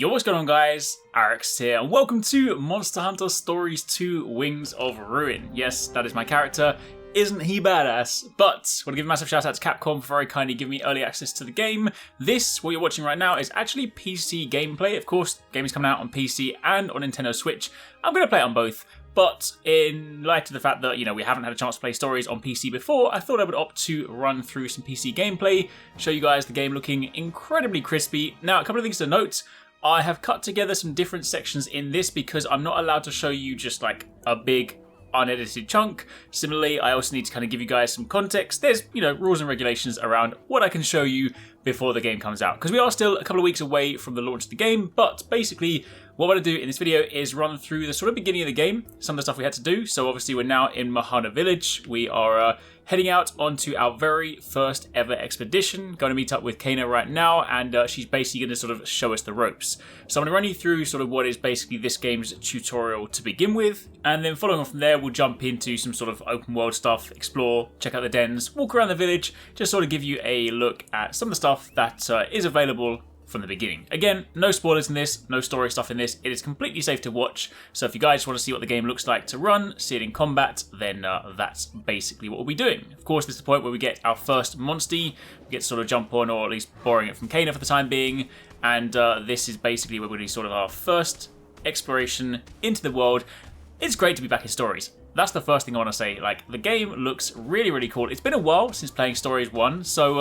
Yo, what's going on guys? Arekkz here and welcome to Monster Hunter Stories 2 Wings of Ruin. Yes, that is my character. Isn't he badass? But I want to give a massive shout out to Capcom for very kindly giving me early access to the game. This, what you're watching right now, is actually PC gameplay. Of course, the game is coming out on PC and on Nintendo Switch. I'm going to play it on both. But in light of the fact that, we haven't had a chance to play stories on PC before, I thought I would opt to run through some PC gameplay, show you guys the game looking incredibly crispy. Now, a couple of things to note. I have cut together some different sections in this because I'm not allowed to show you just like a big unedited chunk. Similarly, I also need to kind of give you guys some context. There's, rules and regulations around what I can show you before the game comes out. Because we are still a couple of weeks away from the launch of the game, but basically what I'm going to do in this video is run through the sort of beginning of the game, some of the stuff we had to do. So obviously we're now in Mahana Village. We are heading out onto our very first ever expedition. Going to meet up with Kena right now, and she's basically going to sort of show us the ropes. So I'm going to run you through sort of what is basically this game's tutorial to begin with, and then following on from there, we'll jump into some sort of open world stuff, explore, check out the dens, walk around the village, just sort of give you a look at some of the stuff that is available from the beginning. Again, no spoilers in this, no story stuff in this. It is completely safe to watch. So if you guys want to see what the game looks like to run, see it in combat, then that's basically what we'll be doing. Of course, this is the point where we get our first monstie. We get to sort of jump on, or at least borrowing it from Kena for the time being. And this is basically where we're going to do sort of our first exploration into the world. It's great to be back in stories. That's the first thing I want to say. Like, the game looks really, really cool. It's been a while since playing Stories 1, so,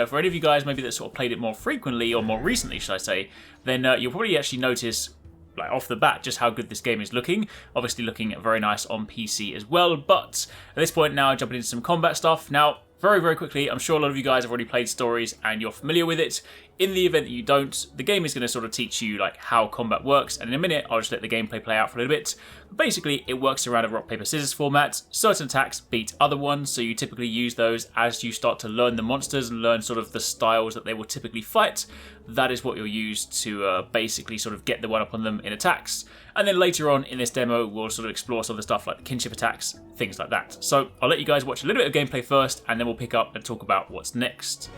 for any of you guys maybe that sort of played it more frequently, or more recently, should I say, then you'll probably actually notice, like, off the bat, just how good this game is looking. Obviously looking very nice on PC as well, but at this point now, jumping into some combat stuff. Now, very, very quickly, I'm sure a lot of you guys have already played Stories and you're familiar with it. In the event that you don't, the game is going to sort of teach you like how combat works, and in a minute I'll just let the gameplay play out for a little bit. But basically, it works around a rock, paper, scissors format. Certain attacks beat other ones, so you typically use those as you start to learn the monsters and learn sort of the styles that they will typically fight. That is what you'll use to basically sort of get the one up on them in attacks. And then later on in this demo, we'll sort of explore some of the stuff like the kinship attacks, things like that. So I'll let you guys watch a little bit of gameplay first, and then we'll pick up and talk about what's next.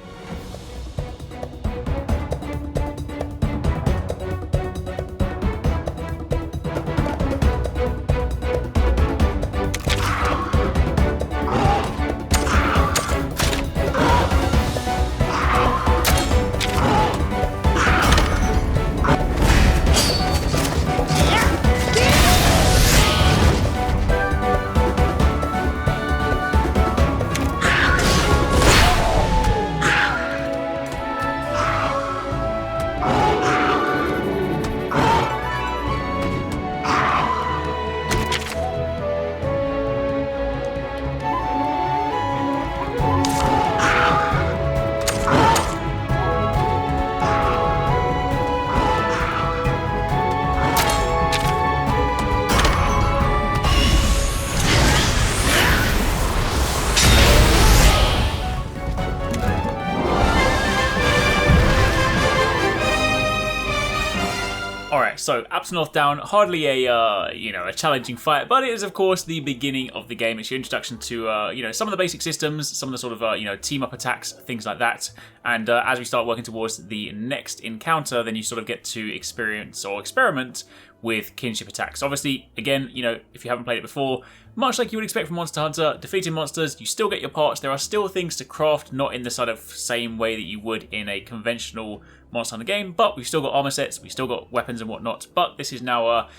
So, Apps North down, hardly a challenging fight, but it is of course the beginning of the game. It's your introduction to some of the basic systems, some of the sort of team up attacks, things like that. And as we start working towards the next encounter, then you sort of get to experience or experiment with kinship attacks. Obviously, again, if you haven't played it before, much like you would expect from Monster Hunter, defeating monsters, you still get your parts. There are still things to craft, not in the sort of same way that you would in a conventional Monster Hunter game, but we've still got armor sets, we've still got weapons and whatnot. But this is now,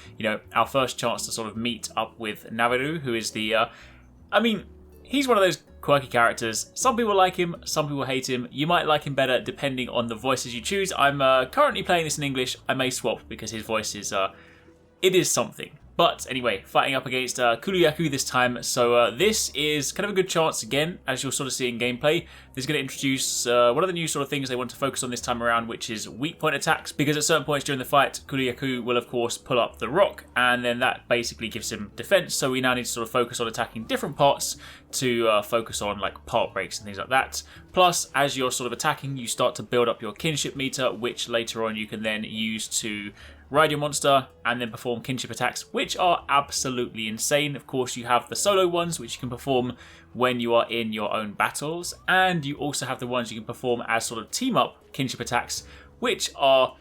our first chance to sort of meet up with Naviru, who is the, he's one of those quirky characters. Some people like him, some people hate him. You might like him better depending on the voices you choose. I'm currently playing this in English. I may swap because his voice is, it is something. But anyway, fighting up against Kulu-Ya-Ku this time. So this is kind of a good chance, again, as you'll sort of see in gameplay. This is going to introduce one of the new sort of things they want to focus on this time around, which is weak point attacks. Because at certain points during the fight, Kulu-Ya-Ku will of course pull up the rock, and then that basically gives him defense. So we now need to sort of focus on attacking different parts to focus on like part breaks and things like that. Plus, as you're sort of attacking, you start to build up your kinship meter, which later on you can then use to ride your monster and then perform kinship attacks, which are absolutely insane. Of course, you have the solo ones, which you can perform when you are in your own battles, and you also have the ones you can perform as sort of team up kinship attacks, which are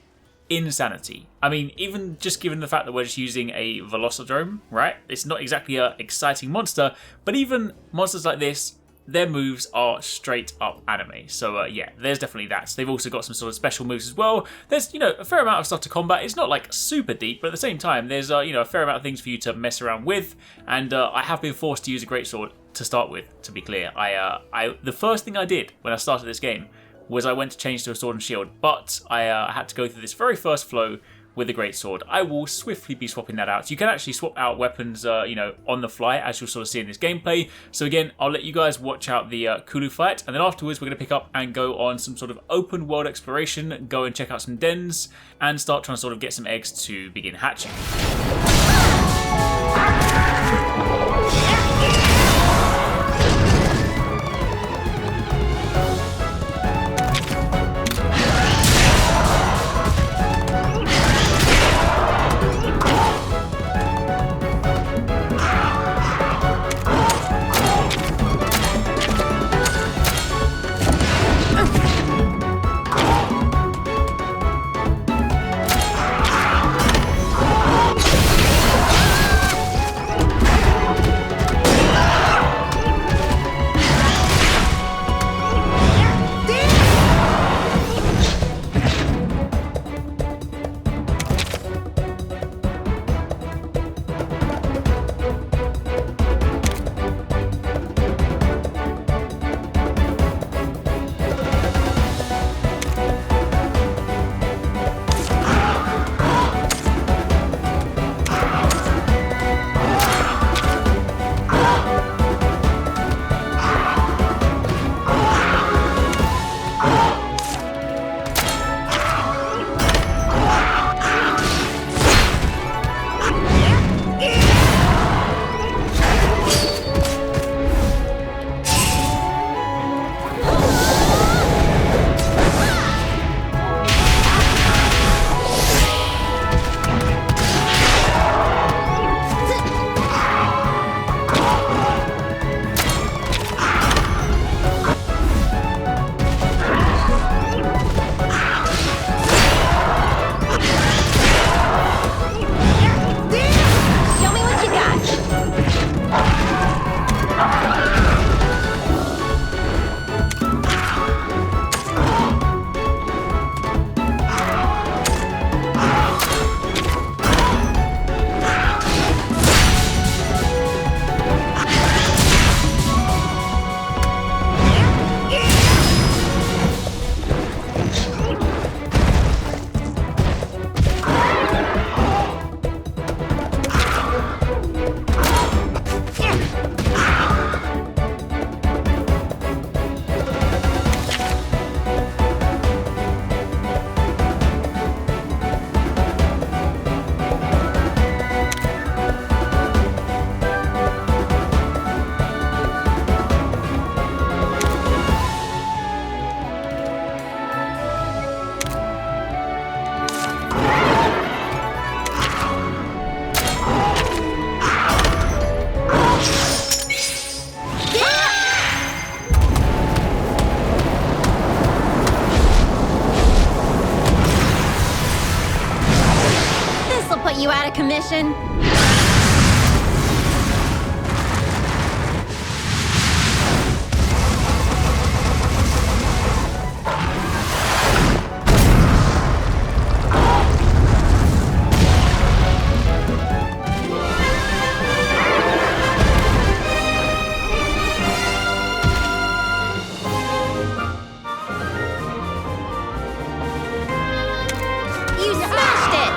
insanity. I mean, even just given the fact that we're just using a Velocidrome, right? It's not exactly an exciting monster, but even monsters like this, their moves are straight up anime. So yeah, there's definitely that. So they've also got some sort of special moves as well. There's, a fair amount of stuff to combat. It's not like super deep, but at the same time, there's, a fair amount of things for you to mess around with. And I have been forced to use a greatsword to start with, to be clear. The first thing I did when I started this game was I went to change to a sword and shield, but I had to go through this very first flow with the greatsword. I will swiftly be swapping that out. So you can actually swap out weapons, on the fly, as you'll sort of see in this gameplay. So again, I'll let you guys watch out the Kulu fight, and then afterwards we're going to pick up and go on some sort of open world exploration, go and check out some dens, and start trying to sort of get some eggs to begin hatching. You out of commission? You smashed it!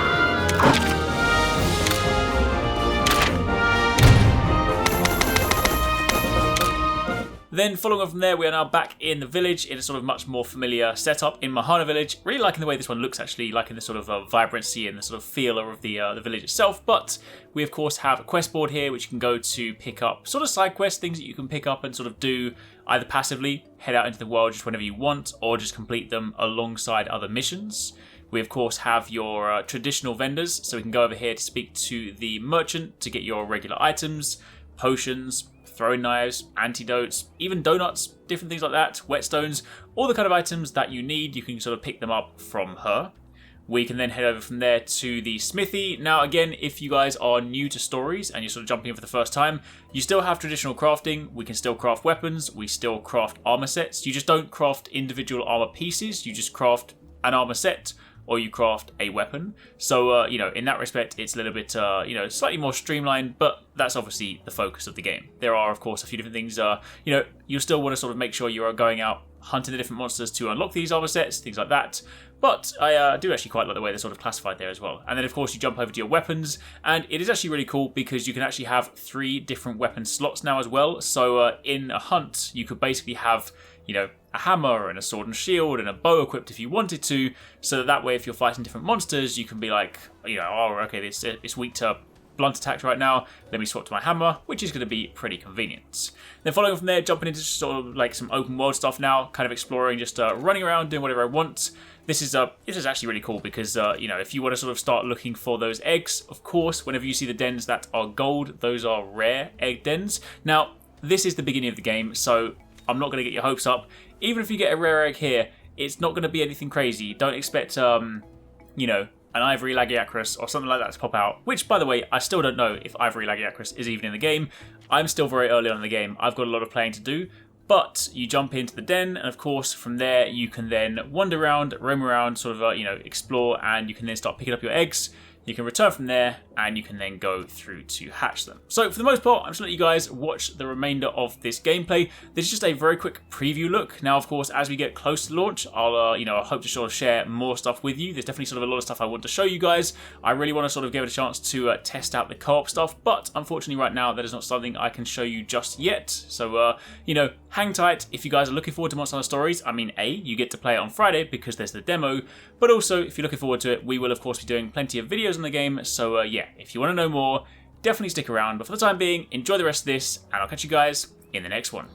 Then following on from there, we are now back in the village in a sort of much more familiar setup in Mahana village. Really liking the way this one looks, actually, liking the sort of vibrancy and the sort of feeler of the village itself. But we of course have a quest board here which you can go to pick up sort of side quests, things that you can pick up and sort of do either passively, head out into the world just whenever you want, or just complete them alongside other missions. We of course have your traditional vendors, so we can go over here to speak to the merchant to get your regular items, potions, throwing knives, antidotes, even donuts, different things like that, whetstones, all the kind of items that you need, you can sort of pick them up from her. We can then head over from there to the smithy. Now again, if you guys are new to stories and you're sort of jumping in for the first time, you still have traditional crafting. We can still craft weapons, we still craft armor sets. You just don't craft individual armor pieces, you just craft an armor set, or you craft a weapon. So, you know, in that respect, it's a little bit, you know, slightly more streamlined, but that's obviously the focus of the game. There are, of course, a few different things, you know, you still want to sort of make sure you are going out hunting the different monsters to unlock these armor sets, things like that. But I do actually quite like the way they're sort of classified there as well. And then, of course, you jump over to your weapons, and it is actually really cool because you can actually have 3 different weapon slots now as well. So in a hunt, you could basically have, you know, a hammer and a sword and shield and a bow equipped if you wanted to, so that way if you're fighting different monsters, you can be like, you know, oh, okay, it's weak to blunt attacks right now, let me swap to my hammer, which is going to be pretty convenient. Then following from there, jumping into sort of like some open world stuff now, kind of exploring, just running around, doing whatever I want. This is actually really cool because, you know, if you want to sort of start looking for those eggs, of course, whenever you see the dens that are gold, those are rare egg dens. Now, this is the beginning of the game, so I'm not going to get your hopes up. Even if you get a rare egg here, it's not going to be anything crazy. Don't expect, you know, an Ivory Lagiacrus or something like that to pop out, which, by the way, I still don't know if Ivory Lagiacrus is even in the game. I'm still very early on in the game. I've got a lot of playing to do, but you jump into the den, and of course, from there, you can then wander around, roam around, sort of, you know, explore, and you can then start picking up your eggs. You can return from there, and you can then go through to hatch them. So for the most part, I'm just going to let you guys watch the remainder of this gameplay. This is just a very quick preview look. Now, of course, as we get close to launch, I'll, you know, I hope to sort of share more stuff with you. There's definitely sort of a lot of stuff I want to show you guys. I really want to sort of give it a chance to test out the co-op stuff, but unfortunately right now, that is not something I can show you just yet. So, you know, hang tight if you guys are looking forward to Monster Hunter Stories. I mean, A, you get to play it on Friday because there's the demo, but also, if you're looking forward to it, we will, of course, be doing plenty of videos on the game. So, yeah, if you want to know more, definitely stick around. But for the time being, enjoy the rest of this, and I'll catch you guys in the next one.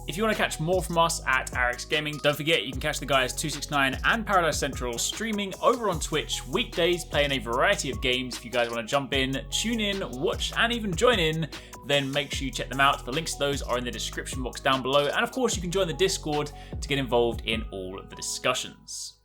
If you want to catch more from us at Arekkz Gaming, don't forget you can catch the guys TwoSixNine and Paradise Central streaming over on Twitch weekdays, playing a variety of games. If you guys want to jump in, tune in, watch, and even join in, then make sure you check them out. The links to those are in the description box down below, and of course you can join the Discord to get involved in all of the discussions.